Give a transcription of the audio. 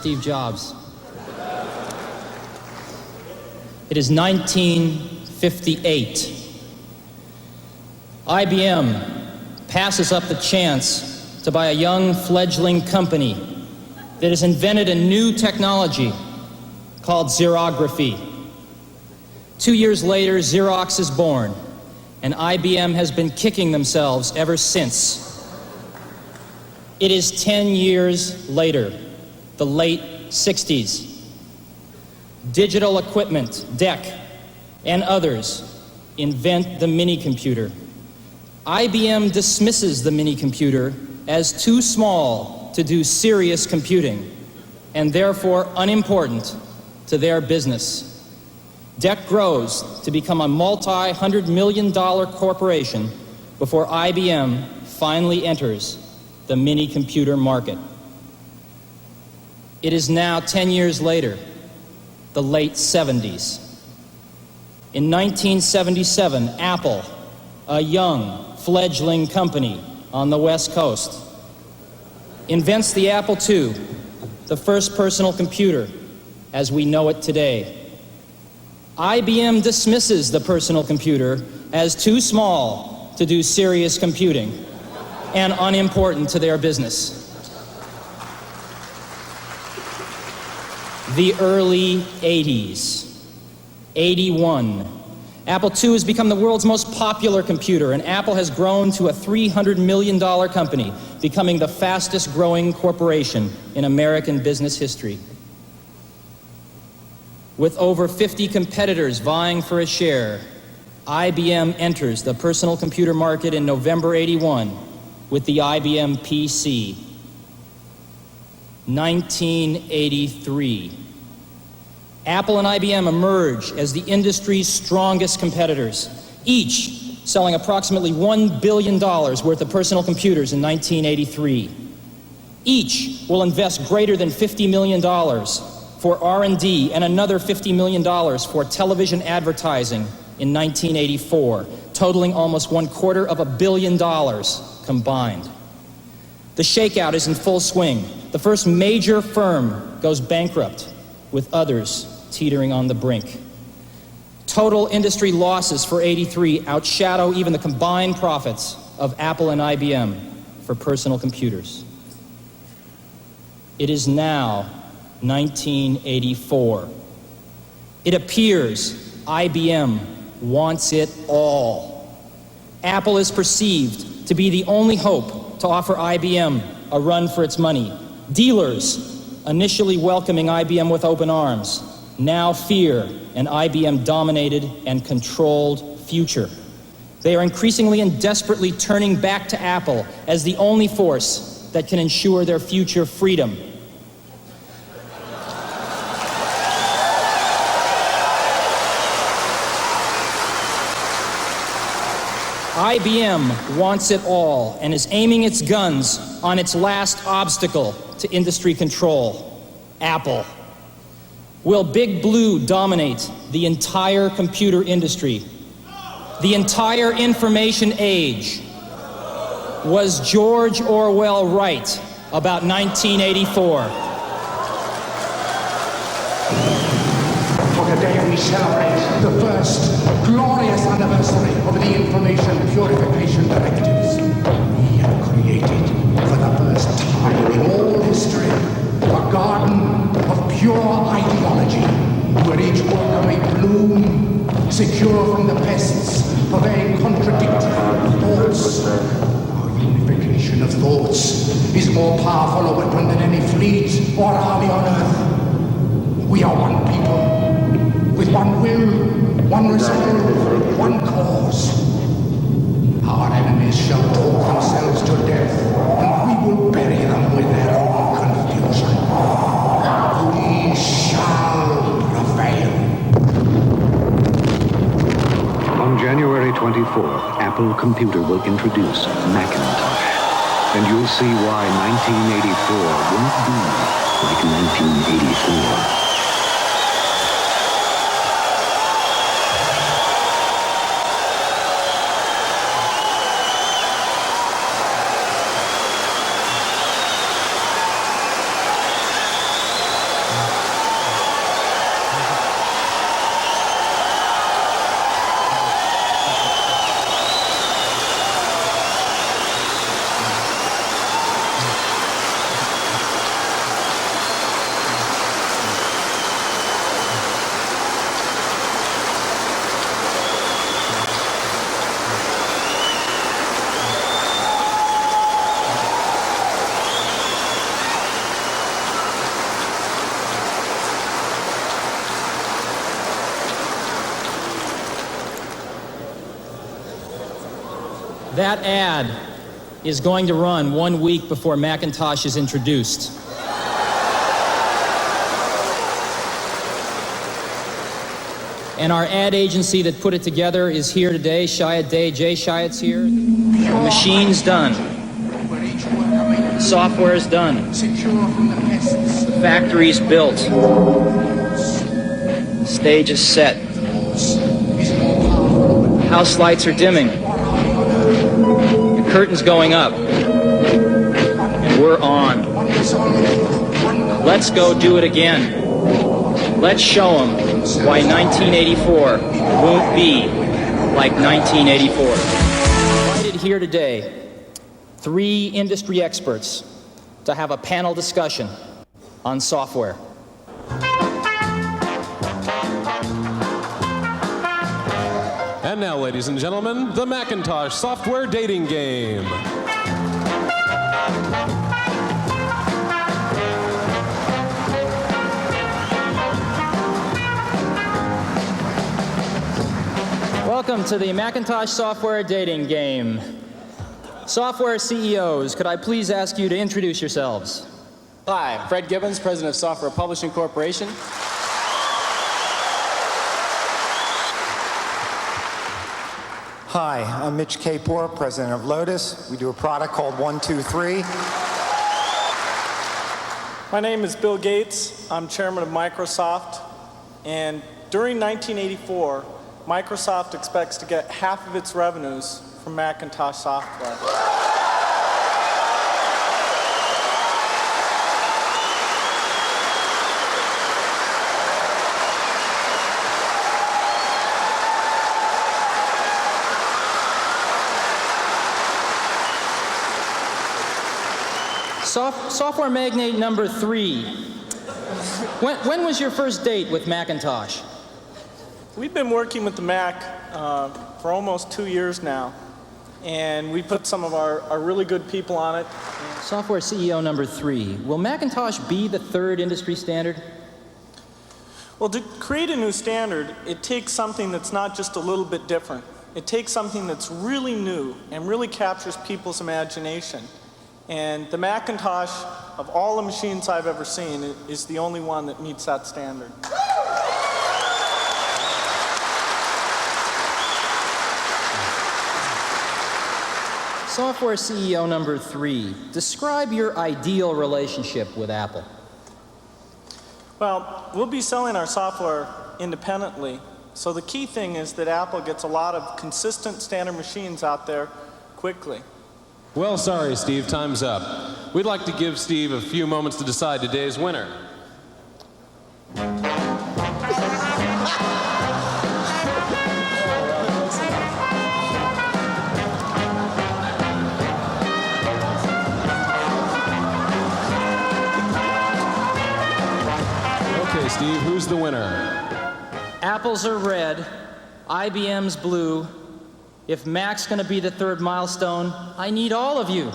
Steve Jobs. It is 1958. IBM passes up the chance to buy a young fledgling company that has invented a new technology called xerography. 2 years later, Xerox is born, and IBM has been kicking themselves ever since. It is 10 years later, the late 60s. Digital Equipment, DEC, and others invent the mini-computer. IBM dismisses the mini-computer as too small to do serious computing, and therefore unimportant to their business. DEC grows to become a multi-hundred-million-dollar corporation before IBM finally enters the mini-computer market. It is now 10 years later, the late 70s. In 1977, Apple, a young, fledgling company on the West Coast, invents the Apple II, the first personal computer as we know it today. IBM dismisses the personal computer as too small to do serious computing and unimportant to their business. The early 80s, 81. Apple II has become the world's most popular computer, and Apple has grown to a $300 million company, becoming the fastest growing corporation in American business history. With over 50 competitors vying for a share, IBM enters the personal computer market in November 81 with the IBM PC. 1983. Apple and IBM emerge as the industry's strongest competitors, each selling approximately $1 billion worth of personal computers in 1983. Each will invest greater than $50 million for R&D and another $50 million for television advertising in 1984, totaling almost $250 million combined. The shakeout is in full swing. The first major firm goes bankrupt, with others teetering on the brink. Total industry losses for 83 outshadow even the combined profits of Apple and IBM for personal computers. It is now 1984. It appears IBM wants it all. Apple is perceived to be the only hope to offer IBM a run for its money. Dealers, initially welcoming IBM with open arms, now fear an IBM-dominated and controlled future. They are increasingly and desperately turning back to Apple as the only force that can ensure their future freedom. IBM wants it all and is aiming its guns on its last obstacle to industry control, Apple. Will Big Blue dominate the entire computer industry? The entire information age? Was George Orwell right about 1984? For today we celebrate the first glorious anniversary of the Information Purification Directives. We have created, for the first time in all history, a garden of pure ideology, where each worker may bloom, secure from the pests of vain contradictory thoughts. Our unification of thoughts is more powerful a weapon than any fleet or army on earth. We are one people, with one will, one resolve, one cause. Our enemies shall talk themselves to death, and we will bury them with their own confusion. We shall prevail. On January 24th, Apple Computer will introduce Macintosh. And you'll see why 1984 won't be like 1984. That ad is going to run 1 week before Macintosh is introduced. And our ad agency that put it together is here today. Shiat Day, Jay Shiat's here. The machine's done. The software's done. The factory's built. The stage is set. House lights are dimming. The curtain's going up. And we're on. Let's go do it again. Let's show them why 1984 won't be like 1984. Invited here today 3 industry experts to have a panel discussion on software. And now, ladies and gentlemen, the Macintosh software dating game. Welcome to the Macintosh software dating game. Software CEOs, could I please ask you to introduce yourselves? Hi, I'm Fred Gibbons, President of Software Publishing Corporation. Hi, I'm Mitch Kapor, President of Lotus. We do a product called 123. My name is Bill Gates. I'm Chairman of Microsoft. And during 1984, Microsoft expects to get half of its revenues from Macintosh software. Software magnate number 3. When was your first date with Macintosh? We've been working with the Mac for almost 2 years now, and we put some of our really good people on it. Software CEO number 3. Will Macintosh be the 3rd industry standard? Well, to create a new standard, it takes something that's not just a little bit different. It takes something that's really new and really captures people's imagination. And the Macintosh, of all the machines I've ever seen, is the only one that meets that standard. Software CEO number 3. Describe your ideal relationship with Apple. Well, we'll be selling our software independently. So the key thing is that Apple gets a lot of consistent standard machines out there quickly. Well, sorry, Steve, time's up. We'd like to give Steve a few moments to decide today's winner. Okay, Steve, who's the winner? Apple's are red, IBM's blue. If Mac's going to be the 3rd milestone, I need all of you.